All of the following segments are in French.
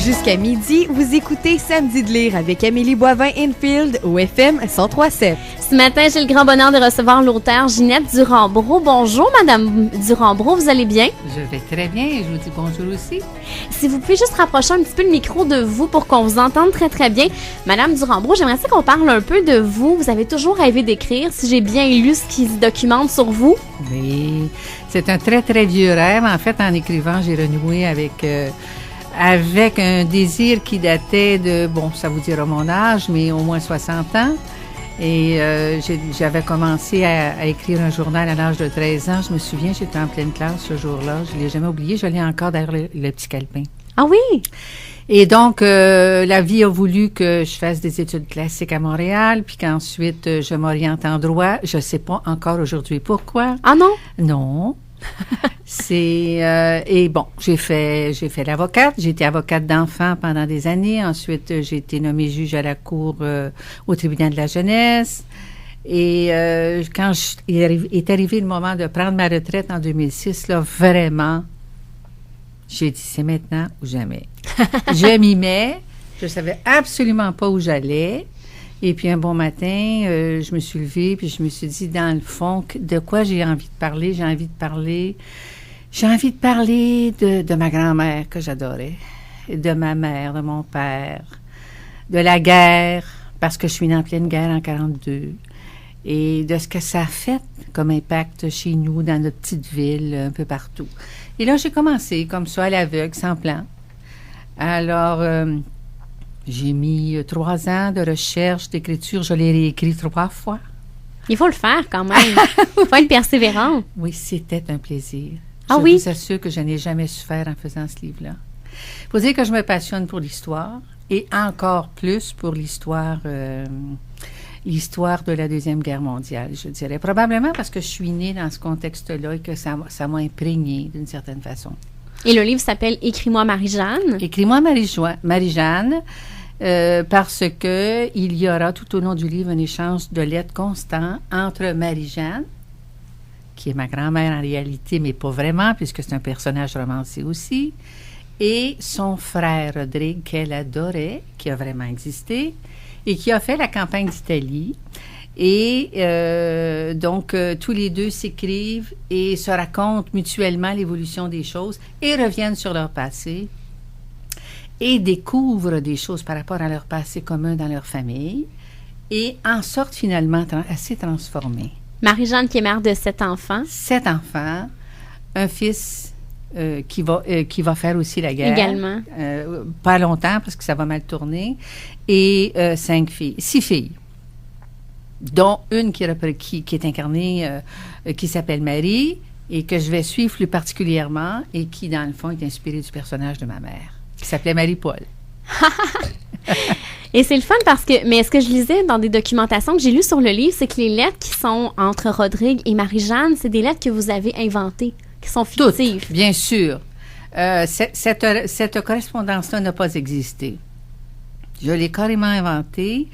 Jusqu'à midi, vous écoutez Samedi de lire avec Amélie Boivin-Infield au FM 103.7. Ce matin, j'ai le grand bonheur de recevoir l'auteure Ginette Durand-Brault. Bonjour, Madame Durand-Brault, vous allez bien? Je vais très bien et je vous dis bonjour aussi. Si vous pouvez juste rapprocher un petit peu le micro de vous pour qu'on vous entende très, très bien. Madame Durand-Brault, j'aimerais ça qu'on parle un peu de vous. Vous avez toujours rêvé d'écrire, si j'ai bien lu ce qui se documente sur vous. Oui, c'est un très, très vieux rêve. En fait, en écrivant, j'ai renoué avec un désir qui datait de, ça vous dira mon âge, mais au moins 60 ans. Et j'avais commencé à écrire un journal à l'âge de 13 ans. Je me souviens, j'étais en pleine classe ce jour-là. Je ne l'ai jamais oublié. Je l'ai encore derrière le petit calepin. Ah oui? Et donc, la vie a voulu que je fasse des études classiques à Montréal, puis qu'ensuite, je m'oriente en droit. Je ne sais pas encore aujourd'hui pourquoi. Ah non? Non. Et bon, j'ai fait l'avocate. J'ai été avocate d'enfants pendant des années. Ensuite, j'ai été nommée juge à la cour au tribunal de la jeunesse. Et quand est arrivé le moment de prendre ma retraite en 2006, là, vraiment, j'ai dit, c'est maintenant ou jamais. Je m'y mets. Je savais absolument pas où j'allais. Et puis, un bon matin, je me suis levée, puis je me suis dit, dans le fond, de quoi j'ai envie de parler? J'ai envie de parler de ma grand-mère que j'adorais, de ma mère, de mon père, de la guerre, parce que je suis née en pleine guerre en 42, et de ce que ça a fait comme impact chez nous, dans notre petite ville, un peu partout. Et là, j'ai commencé comme ça, à l'aveugle, sans plan. Alors, j'ai mis 3 ans de recherche, d'écriture. Je l'ai réécrit 3 fois. Il faut le faire quand même. Il faut être persévérant. Oui, c'était un plaisir. Je vous assure que je n'ai jamais su faire en faisant ce livre-là. Il faut dire que je me passionne pour l'histoire et encore plus pour l'histoire de la Deuxième Guerre mondiale, je dirais. Probablement parce que je suis née dans ce contexte-là et que ça m'a imprégnée d'une certaine façon. Et le livre s'appelle « Écris-moi Marie-Jeanne ». « Écris-moi Marie-Jeanne », parce que il y aura tout au long du livre un échange de lettres constant entre Marie-Jeanne, qui est ma grand-mère en réalité, mais pas vraiment, puisque c'est un personnage romancé aussi, et son frère Rodrigue, qu'elle adorait, qui a vraiment existé, et qui a fait la campagne d'Italie. Et donc, tous les deux s'écrivent et se racontent mutuellement l'évolution des choses et reviennent sur leur passé et découvrent des choses par rapport à leur passé commun dans leur famille et en sortent finalement assez transformés. Marie-Jeanne qui est mère de 7 enfants. 7 enfants, un fils qui va faire aussi la guerre. Également. Pas longtemps parce que ça va mal tourner. Et 6 filles. Dont une qui est incarnée, qui s'appelle Marie, et que je vais suivre plus particulièrement, et qui, dans le fond, est inspirée du personnage de ma mère, qui s'appelait Marie-Paul. Et c'est le fun parce que, mais ce que je lisais dans des documentations que j'ai lues sur le livre, c'est que les lettres qui sont entre Rodrigue et Marie-Jeanne, c'est des lettres que vous avez inventées, qui sont fictives. Toutes, bien sûr. Cette correspondance-là n'a pas existé. Je l'ai carrément inventée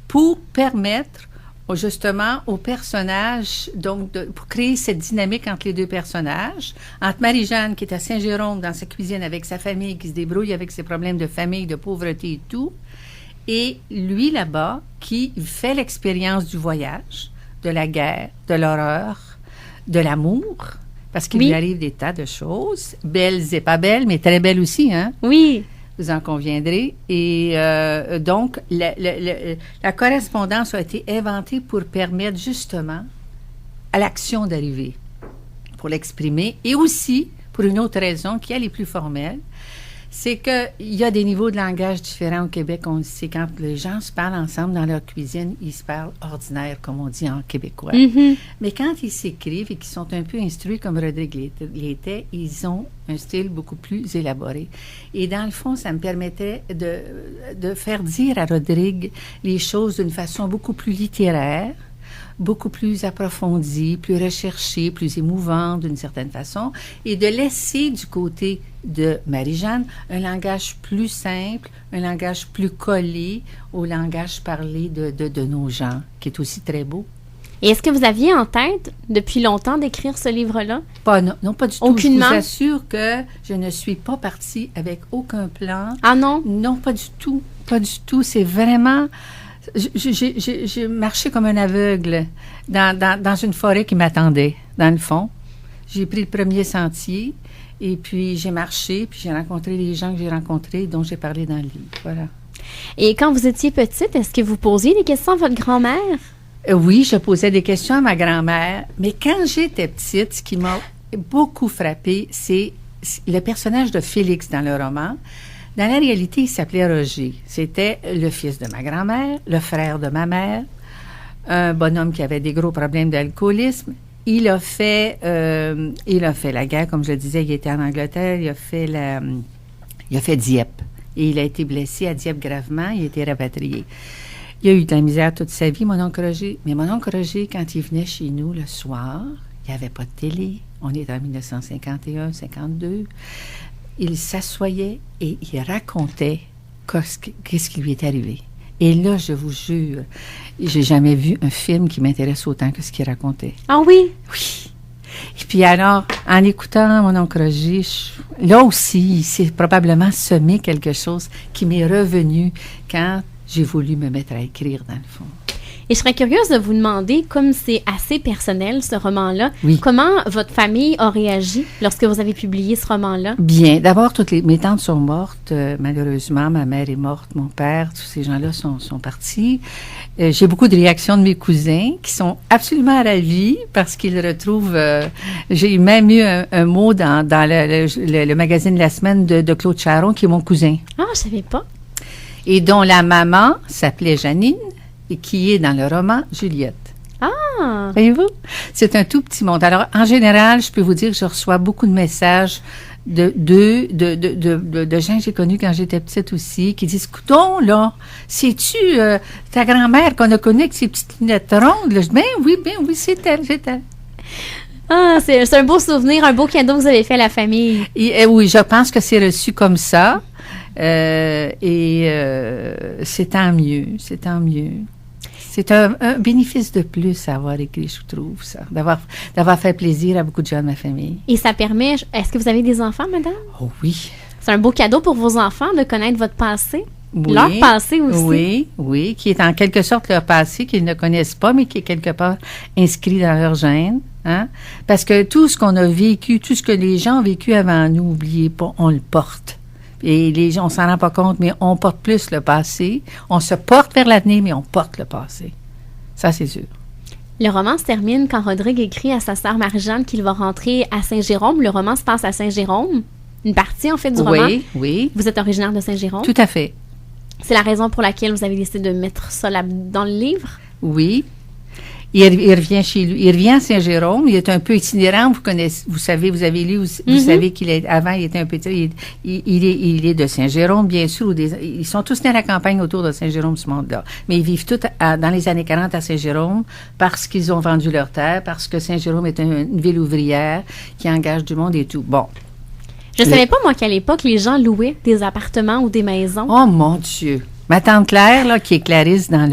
pour permettre justement aux personnages, donc pour créer cette dynamique entre les deux personnages, entre Marie-Jeanne qui est à Saint-Jérôme dans sa cuisine avec sa famille, qui se débrouille avec ses problèmes de famille, de pauvreté et tout, et lui là-bas qui fait l'expérience du voyage, de la guerre, de l'horreur, de l'amour, parce qu'il lui arrive des tas de choses, belles et pas belles, mais très belles aussi, hein? Oui. Vous en conviendrez. Et donc, la correspondance a été inventée pour permettre justement à l'action d'arriver, pour l'exprimer, et aussi pour une autre raison qui, elle, est plus formelle, c'est qu'il y a des niveaux de langage différents au Québec. On le sait, quand les gens se parlent ensemble dans leur cuisine, ils se parlent ordinaire, comme on dit en québécois. Mm-hmm. Mais quand ils s'écrivent et qu'ils sont un peu instruits comme Rodrigue l'était, ils ont un style beaucoup plus élaboré. Et dans le fond, ça me permettait de faire dire à Rodrigue les choses d'une façon beaucoup plus littéraire, beaucoup plus approfondie, plus recherchée, plus émouvante d'une certaine façon, et de laisser du côté de Marie-Jeanne un langage plus simple, un langage plus collé au langage parlé de nos gens, qui est aussi très beau. Et est-ce que vous aviez en tête, depuis longtemps, d'écrire ce livre-là? Non, pas du tout. Aucunement? Je vous assure que je ne suis pas partie avec aucun plan. Ah non? Non, pas du tout. Pas du tout. C'est vraiment... J'ai marché comme un aveugle dans une forêt qui m'attendait, dans le fond. J'ai pris le premier sentier et puis j'ai marché, puis j'ai rencontré les gens que j'ai rencontrés, dont j'ai parlé dans le livre. Voilà. Et quand vous étiez petite, est-ce que vous posiez des questions à votre grand-mère? Oui, je posais des questions à ma grand-mère, mais quand j'étais petite, ce qui m'a beaucoup frappée, c'est le personnage de Félix dans le roman. Dans la réalité, il s'appelait Roger. C'était le fils de ma grand-mère, le frère de ma mère, un bonhomme qui avait des gros problèmes d'alcoolisme. Il a fait la guerre, comme je le disais, il était en Angleterre, il a fait Dieppe. Et il a été blessé à Dieppe gravement, il a été rapatrié. Il a eu de la misère toute sa vie, mon oncle Roger. Mais mon oncle Roger, quand il venait chez nous le soir, il n'y avait pas de télé. On est en 1951, 52. Il s'assoyait et il racontait qu'est-ce qui lui est arrivé. Et là, je vous jure, j'ai jamais vu un film qui m'intéresse autant que ce qu'il racontait. Ah oui? Oui. Et puis alors, en écoutant mon oncle Roger, là aussi, il s'est probablement semé quelque chose qui m'est revenu quand j'ai voulu me mettre à écrire, dans le fond. Et je serais curieuse de vous demander, comme c'est assez personnel, ce roman-là, oui. Comment votre famille a réagi lorsque vous avez publié ce roman-là? Bien. D'abord, mes tantes sont mortes, malheureusement. Ma mère est morte, mon père, tous ces gens-là sont partis. J'ai beaucoup de réactions de mes cousins qui sont absolument ravis parce qu'ils retrouvent... j'ai même eu un mot dans le magazine La Semaine de Claude Charon, qui est mon cousin. Ah, je savais pas. Et dont la maman s'appelait Janine, et qui est dans le roman Juliette. Ah! Voyez-vous? C'est un tout petit monde. Alors, en général, je peux vous dire que je reçois beaucoup de messages de gens que j'ai connus quand j'étais petite aussi, qui disent, coudonc, là, c'est-tu ta grand-mère qu'on a connue avec ses petites lunettes rondes? Là, je dis, ben oui, c'est elle. Ah, c'est un beau souvenir, un beau cadeau que vous avez fait à la famille. Et oui, je pense que c'est reçu comme ça. C'est tant mieux. C'est un bénéfice de plus à avoir écrit, je trouve, ça. D'avoir fait plaisir à beaucoup de gens de ma famille. Et ça permet... Est-ce que vous avez des enfants, madame? Oh oui. C'est un beau cadeau pour vos enfants de connaître votre passé. Oui, leur passé aussi. Oui, qui est en quelque sorte leur passé qu'ils ne connaissent pas, mais qui est quelque part inscrit dans leur gène. Hein? Parce que tout ce qu'on a vécu, tout ce que les gens ont vécu avant nous, n'oubliez pas, on le porte. Et les gens, on s'en rend pas compte, mais on porte plus le passé. On se porte vers l'avenir, mais on porte le passé. Ça, c'est sûr. Le roman se termine quand Rodrigue écrit à sa sœur Marie-Jeanne qu'il va rentrer à Saint-Jérôme. Le roman se passe à Saint-Jérôme. Une partie, en fait, du roman. Oui. Vous êtes originaire de Saint-Jérôme? Tout à fait. C'est la raison pour laquelle vous avez décidé de mettre ça dans le livre? Oui. Il revient chez lui. Il revient à Saint-Jérôme. Il est un peu itinérant. Vous savez, vous avez lu, vous savez qu'il est, avant, il était un peu, il est de Saint-Jérôme, bien sûr. Ils sont tous nés à la campagne autour de Saint-Jérôme, ce monde-là. Mais ils vivent tous dans les années 40 à Saint-Jérôme parce qu'ils ont vendu leur terre, parce que Saint-Jérôme est une ville ouvrière qui engage du monde et tout. Bon. Je savais pas, moi, qu'à l'époque, les gens louaient des appartements ou des maisons. Oh, mon Dieu. Ma tante Claire, là, qui est Clarisse dans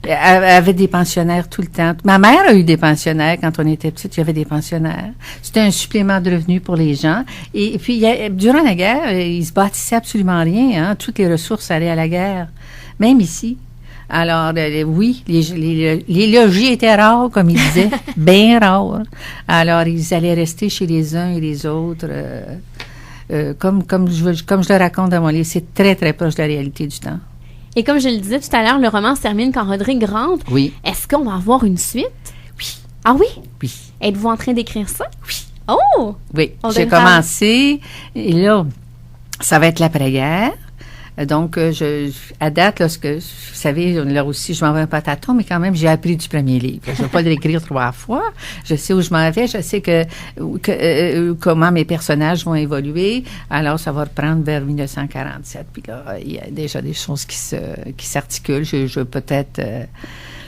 elle avait des pensionnaires tout le temps. Ma mère a eu des pensionnaires quand on était petite. Il y avait des pensionnaires. C'était un supplément de revenus pour les gens. Et puis, durant la guerre, ils se bâtissaient absolument rien. Hein. Toutes les ressources allaient à la guerre. Même ici. Alors, oui, les logis étaient rares, comme ils disaient. Bien rares. Alors, ils allaient rester chez les uns et les autres. Comme je le raconte dans mon livre, c'est très, très proche de la réalité du temps. Et comme je le disais tout à l'heure, le roman se termine quand Rodrigue rentre. Oui. Est-ce qu'on va avoir une suite? Oui. Ah oui? Oui. Êtes-vous en train d'écrire ça? Oui. Oh! Oui. J'ai commencé, et là, ça va être l'après-guerre. Donc, à date, vous savez, là aussi, je m'en vais un pataton, mais quand même, j'ai appris du premier livre. Je ne vais pas l'écrire 3 fois. Je sais où je m'en vais. Je sais comment mes personnages vont évoluer. Alors, ça va reprendre vers 1947. Puis là, il y a déjà des choses qui s'articulent. Je peut-être...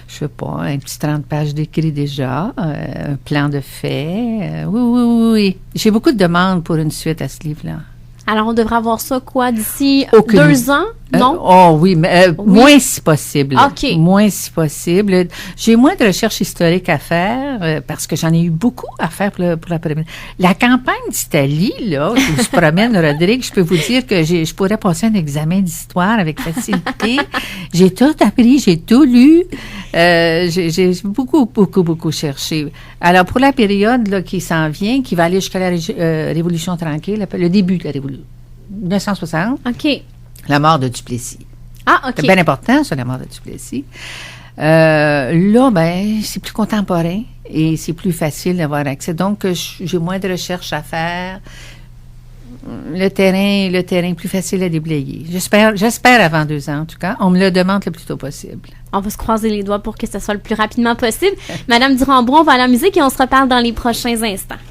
je sais pas, un petit 30 pages d'écrit déjà, un plan de fait. Oui. J'ai beaucoup de demandes pour une suite à ce livre-là. Alors, on devrait avoir ça, d'ici 2 ans? Non? Oh oui, mais Oui. moins si possible. OK. Moins si possible. J'ai moins de recherche historique à faire parce que j'en ai eu beaucoup à faire pour la première. La campagne d'Italie, là, où je promène, Rodrigue, je peux vous dire que je pourrais passer un examen d'histoire avec facilité. J'ai tout appris, j'ai tout lu. J'ai beaucoup cherché. Alors, pour la période là, qui s'en vient, qui va aller jusqu'à la Révolution tranquille, le début de la Révolution, 1960, OK. la mort de Duplessis. Ah, OK. C'est bien important, ça, la mort de Duplessis. Là, ben, c'est plus contemporain et c'est plus facile d'avoir accès. Donc, j'ai moins de recherches à faire. Le terrain plus facile à déblayer. J'espère avant 2 ans, en tout cas. On me le demande le plus tôt possible. On va se croiser les doigts pour que ce soit le plus rapidement possible. Madame Durand-Brou, on va à la musique et on se reparle dans les prochains instants.